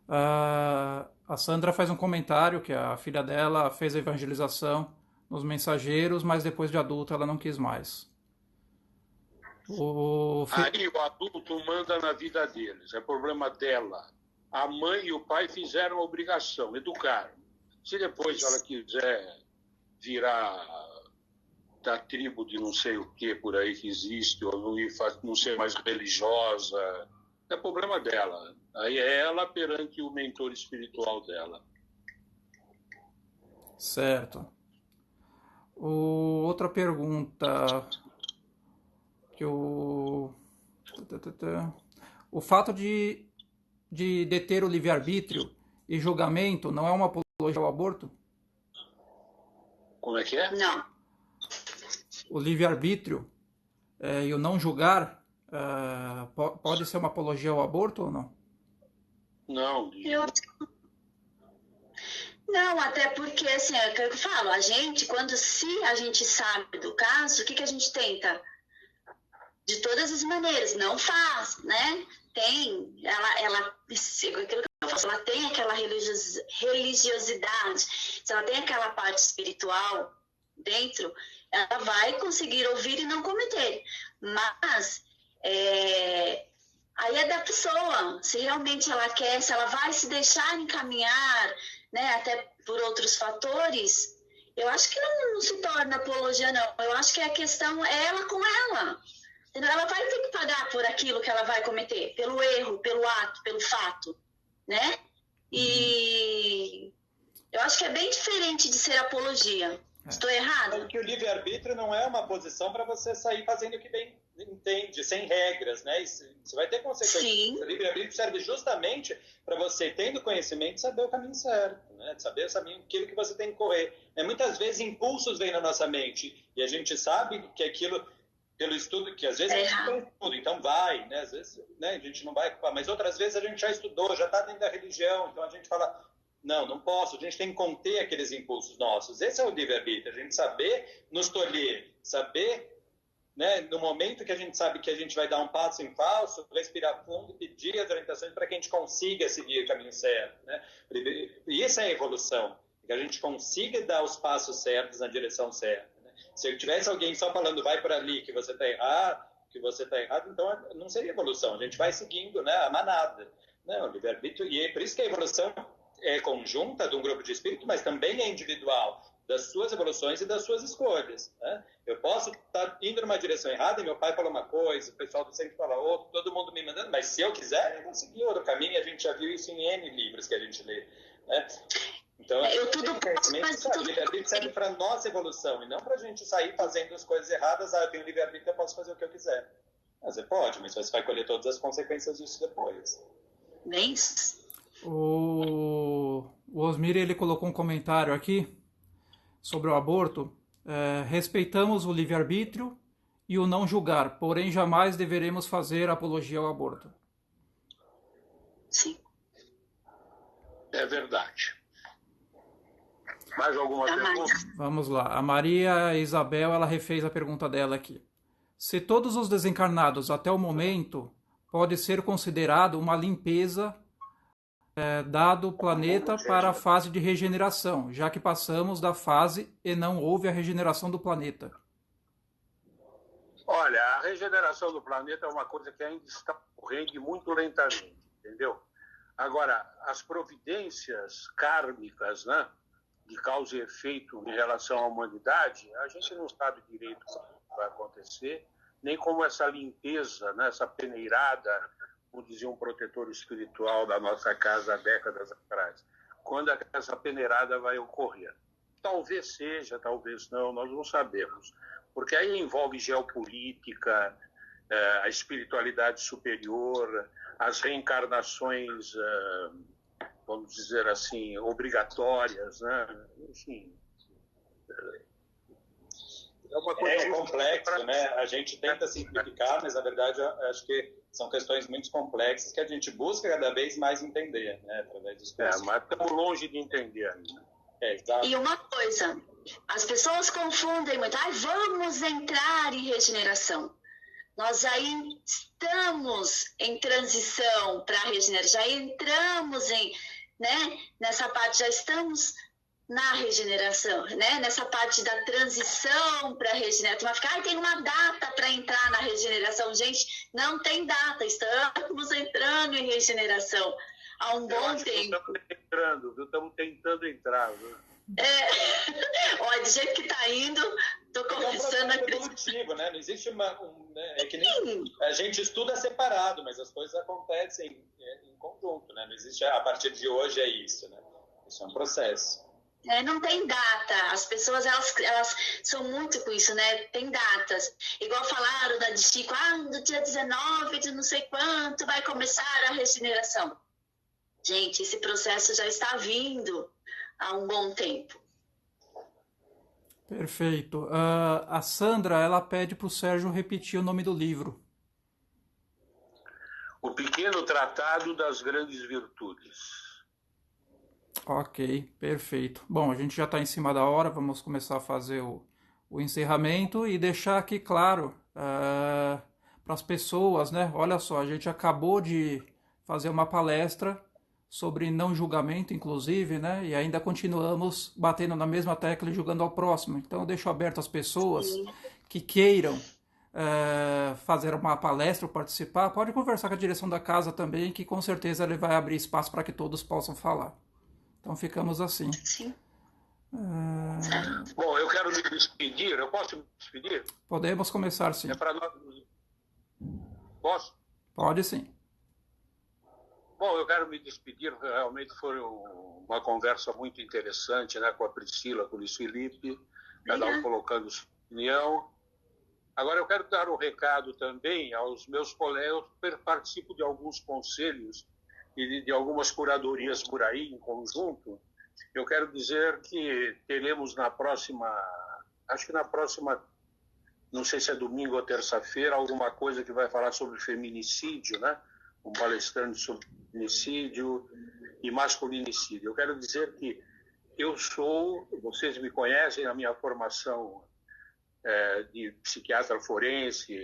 S2: A Sandra faz um comentário que a filha dela fez a evangelização nos mensageiros, mas depois de adulta ela não quis mais.
S4: Aí o adulto manda na vida deles, é problema dela. A mãe e o pai fizeram a obrigação, educaram. Se depois ela quiser virar da tribo de não sei o que por aí que existe, ou não ser mais religiosa, é problema dela. Aí é ela perante o mentor espiritual dela.
S2: Certo. Outra pergunta que o fato de deter o livre-arbítrio e julgamento não é uma apologia ao aborto?
S4: Como é que é?
S1: Não.
S2: O livre-arbítrio e o não julgar pode ser uma apologia ao aborto ou não?
S4: Não.
S1: Não, até porque, assim, é o que eu falo, se a gente sabe do caso, o que a gente tenta? De todas as maneiras, não faz, né? Aquilo que eu faço, ela tem aquela religiosidade, se ela tem aquela parte espiritual dentro, ela vai conseguir ouvir e não cometer. Mas, aí é da pessoa, se realmente ela quer, se ela vai se deixar encaminhar, né, até por outros fatores, eu acho que não se torna apologia, não. Eu acho que a questão é ela com ela. Ela vai ter que pagar por aquilo que ela vai cometer, pelo erro, pelo ato, pelo fato, né? E eu acho que é bem diferente de ser apologia. Estou errada?
S3: Porque o livre-arbítrio não é uma posição para você sair fazendo o que bem entende, sem regras, né? Você vai ter consequências.
S1: Sim.
S3: O livre-arbítrio serve justamente para você, tendo conhecimento, saber o caminho certo, né? Saber aquilo que você tem que correr. Muitas vezes impulsos vêm na nossa mente e a gente sabe que aquilo, pelo estudo, que às vezes a gente não estuda, então vai, né? Às vezes, né, a gente não vai, mas outras vezes a gente já estudou, já está dentro da religião, então a gente fala, não posso, a gente tem que conter aqueles impulsos nossos. Esse é o livre-arbítrio, a gente saber nos tolher, saber né, no momento que a gente sabe que a gente vai dar um passo em falso, respirar fundo e pedir as orientações para que a gente consiga seguir o caminho certo, né? E isso é a evolução, que a gente consiga dar os passos certos na direção certa, né? Se eu tivesse alguém só falando vai por ali que você está errado, então não seria evolução. A gente vai seguindo, né, a manada, né, o livre-arbítrio, e é por isso que a evolução é conjunta de um grupo de espírito, mas também é individual, das suas evoluções e das suas escolhas, né? Eu posso estar indo numa direção errada e meu pai fala uma coisa, o pessoal do centro fala outra, todo mundo me mandando, mas se eu quiser, eu vou seguir outro caminho, e a gente já viu isso em N livros que a gente lê, né? Então, o livre-arbítrio serve para nossa evolução, e não para a gente sair fazendo as coisas erradas. Eu tenho livre-arbítrio, eu posso fazer o que eu quiser. Você pode, mas você vai colher todas as consequências disso depois.
S1: Bem...
S2: O Osmir, ele colocou um comentário aqui sobre o aborto. Respeitamos o livre-arbítrio e o não julgar, porém jamais deveremos fazer apologia ao aborto.
S1: Sim.
S4: É verdade. Mais alguma pergunta?
S2: Vamos lá. A Maria Isabel, ela refez a pergunta dela aqui. Se todos os desencarnados até o momento pode ser considerado uma limpeza dado o planeta para a fase de regeneração, já que passamos da fase e não houve a regeneração do planeta.
S4: Olha, a regeneração do planeta é uma coisa que ainda está ocorrendo muito lentamente, entendeu? Agora, as providências kármicas, né, de causa e efeito em relação à humanidade, a gente não sabe direito o que vai acontecer, nem como essa limpeza, né, essa peneirada, como dizia um protetor espiritual da nossa casa há décadas atrás, quando essa peneirada vai ocorrer. Talvez seja, talvez não, nós não sabemos, porque aí envolve geopolítica, a espiritualidade superior, as reencarnações, vamos dizer assim, obrigatórias, né? Enfim.
S3: É uma coisa complexa, né? A gente tenta simplificar, mas na verdade acho que são questões muito complexas que a gente busca cada vez mais entender, né? Através dos cursos.
S4: Mas estamos longe de entender ainda.
S3: Exato.
S1: E uma coisa, as pessoas confundem muito. Vamos entrar em regeneração. Nós já estamos em transição para a regeneração, já entramos nessa parte, já estamos na regeneração, né? Nessa parte da transição para a regeneração. Vai ficar, tem uma data para entrar na regeneração. Gente, não tem data, estamos entrando em regeneração há um bom tempo.
S4: Estamos tentando entrar. Viu?
S1: Olha, do jeito que está indo, estou começando a
S3: acreditar. Né? Não existe né? É que nem a gente estuda separado, mas as coisas acontecem em conjunto, né? Não existe a partir de hoje é isso, né? Isso é um processo.
S1: Não tem data. As pessoas, elas são muito com isso, né? Tem datas. Igual falaram da de Chico, no dia 19 de não sei quanto vai começar a regeneração. Gente, esse processo já está vindo há um bom tempo.
S2: Perfeito. A Sandra, ela pede para o Sérgio repetir o nome do livro.
S4: O Pequeno Tratado das Grandes Virtudes.
S2: Ok, perfeito. Bom, a gente já está em cima da hora, vamos começar a fazer o encerramento e deixar aqui claro para as pessoas, né? Olha só, a gente acabou de fazer uma palestra sobre não julgamento, inclusive, né? E ainda continuamos batendo na mesma tecla e julgando ao próximo. Então eu deixo aberto às pessoas que queiram fazer uma palestra ou participar, pode conversar com a direção da casa também, que com certeza ele vai abrir espaço para que todos possam falar. Então ficamos assim.
S1: Sim.
S4: Bom, eu quero me despedir. Eu posso me despedir?
S2: Podemos começar, sim.
S4: Posso?
S2: Pode, sim.
S4: Bom, eu quero me despedir. Realmente foi uma conversa muito interessante, né, com a Priscila, com o Luiz Felipe, cada um colocando sua opinião. Agora, eu quero dar um recado também aos meus colegas. Eu participo de alguns conselhos e de algumas curadorias por aí, em conjunto. Eu quero dizer que teremos acho que na próxima, não sei se é domingo ou terça-feira, alguma coisa que vai falar sobre feminicídio, né? Um palestrante sobre feminicídio e masculinicídio. Eu quero dizer que vocês me conhecem, a minha formação de psiquiatra forense,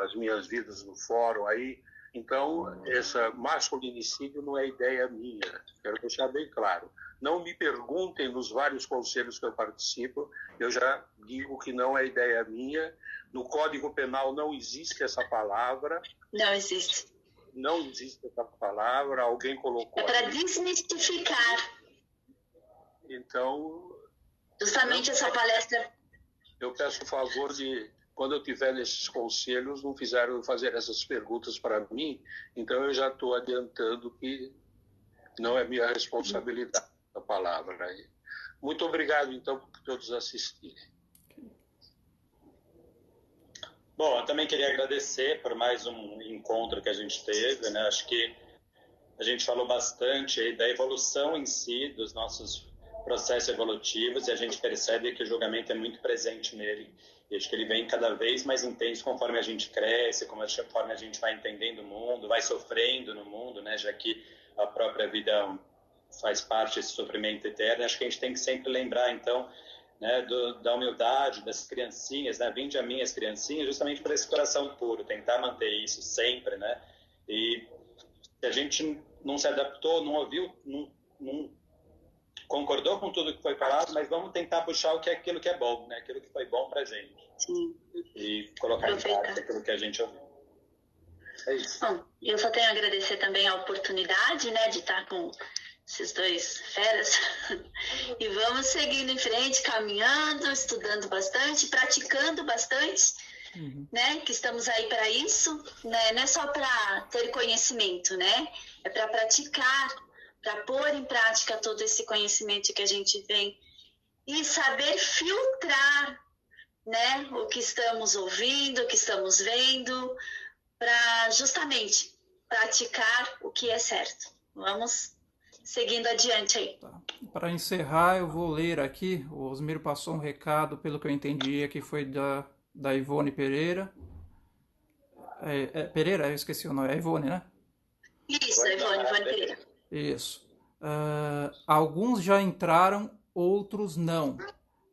S4: as minhas vidas no fórum aí. Então, esse masculinicídio não é ideia minha, quero deixar bem claro. Não me perguntem nos vários conselhos que eu participo, eu já digo que não é ideia minha. No Código Penal não existe essa palavra.
S1: Não existe.
S4: Não existe essa palavra, alguém colocou...
S1: É para desmistificar.
S4: Então...
S1: Justamente essa palestra...
S4: Eu peço o favor de, quando eu tiver nesses conselhos, não fazer essas perguntas para mim, então eu já estou adiantando que não é minha responsabilidade a palavra. Muito obrigado, então, por todos assistirem.
S3: Bom, eu também queria agradecer por mais um encontro que a gente teve, né? Acho que a gente falou bastante aí da evolução em si, dos nossos processos evolutivos, e a gente percebe que o julgamento é muito presente nele. E acho que ele vem cada vez mais intenso conforme a gente cresce, conforme a gente vai entendendo o mundo, vai sofrendo no mundo, né? Já que a própria vida faz parte desse sofrimento eterno. Acho que a gente tem que sempre lembrar, então, né, da humildade das criancinhas, né? Vinde a mim as criancinhas, justamente por esse coração puro, tentar manter isso sempre, né? E se a gente não se adaptou, não ouviu, não concordou com tudo que foi falado, mas vamos tentar puxar o que é aquilo que é bom, né? Aquilo que foi bom pra gente.
S1: Sim.
S3: E colocar em prática aquilo que a gente ouviu. É isso.
S1: Bom, eu só tenho a agradecer também a oportunidade, né, de estar com esses dois feras. E vamos seguindo em frente, caminhando, estudando bastante, praticando bastante, né? Que estamos aí para isso, né? Não é só para ter conhecimento, né? É para praticar, para pôr em prática todo esse conhecimento que a gente tem e saber filtrar, né? O que estamos ouvindo, o que estamos vendo, para justamente praticar o que é certo. Vamos seguindo adiante aí.
S2: Tá. Para encerrar, eu vou ler aqui. O Osmiro passou um recado, pelo que eu entendi, que foi da Ivone Pereira. Pereira? Eu esqueci o nome. É Ivone, né?
S1: Isso, Ivone Pereira.
S2: Isso. Alguns já entraram, outros não.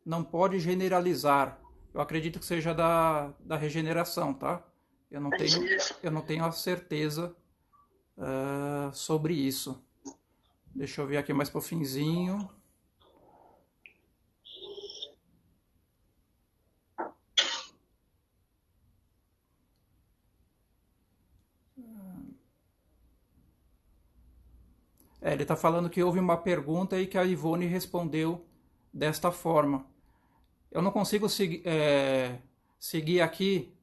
S2: Não pode generalizar. Eu acredito que seja da regeneração, tá? Eu não tenho a certeza sobre isso. Deixa eu ver aqui mais pro finzinho. Ele está falando que houve uma pergunta e que a Ivone respondeu desta forma. Eu não consigo seguir aqui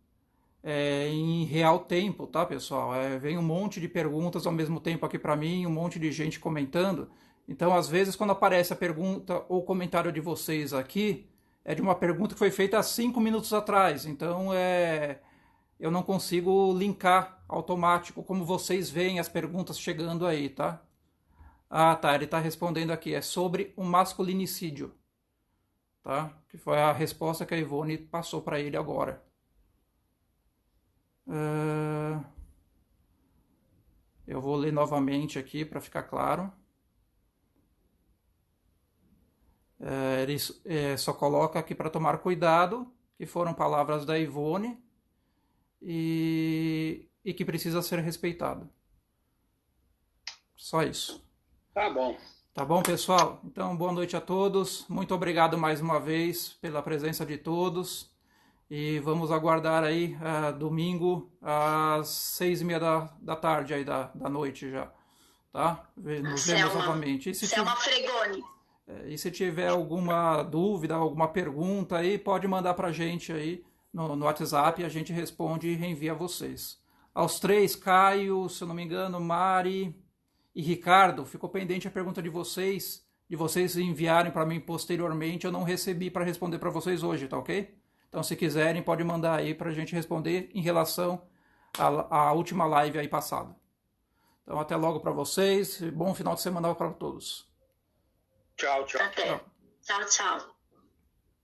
S2: em real tempo, tá, pessoal? Vem um monte de perguntas ao mesmo tempo aqui para mim, um monte de gente comentando. Então, às vezes, quando aparece a pergunta ou comentário de vocês aqui, é de uma pergunta que foi feita há 5 minutos atrás. Então, eu não consigo linkar automático como vocês veem as perguntas chegando aí, tá? Ah, tá, ele está respondendo aqui. É sobre o masculinicídio, tá? Que foi a resposta que a Ivone passou para ele agora. Eu vou ler novamente aqui para ficar claro. Ele só coloca aqui para tomar cuidado, que foram palavras da Ivone e que precisa ser respeitado. Só isso.
S4: Tá bom.
S2: Tá bom, pessoal? Então, boa noite a todos. Muito obrigado mais uma vez pela presença de todos. E vamos aguardar aí domingo às 6h30 da tarde aí da noite já, tá? Nos vemos novamente.
S1: Selma Fregoni.
S2: E se tiver alguma dúvida, alguma pergunta aí, pode mandar pra gente aí no WhatsApp e a gente responde e reenvia a vocês. Aos 3, Caio, se eu não me engano, Mari e Ricardo, ficou pendente a pergunta de vocês enviarem para mim posteriormente, eu não recebi para responder para vocês hoje, tá ok? Então, se quiserem, pode mandar aí para a gente responder em relação à última live aí passada. Então, até logo para vocês. Bom final de semana para todos.
S4: Tchau, tchau.
S1: Até. Tchau, tchau.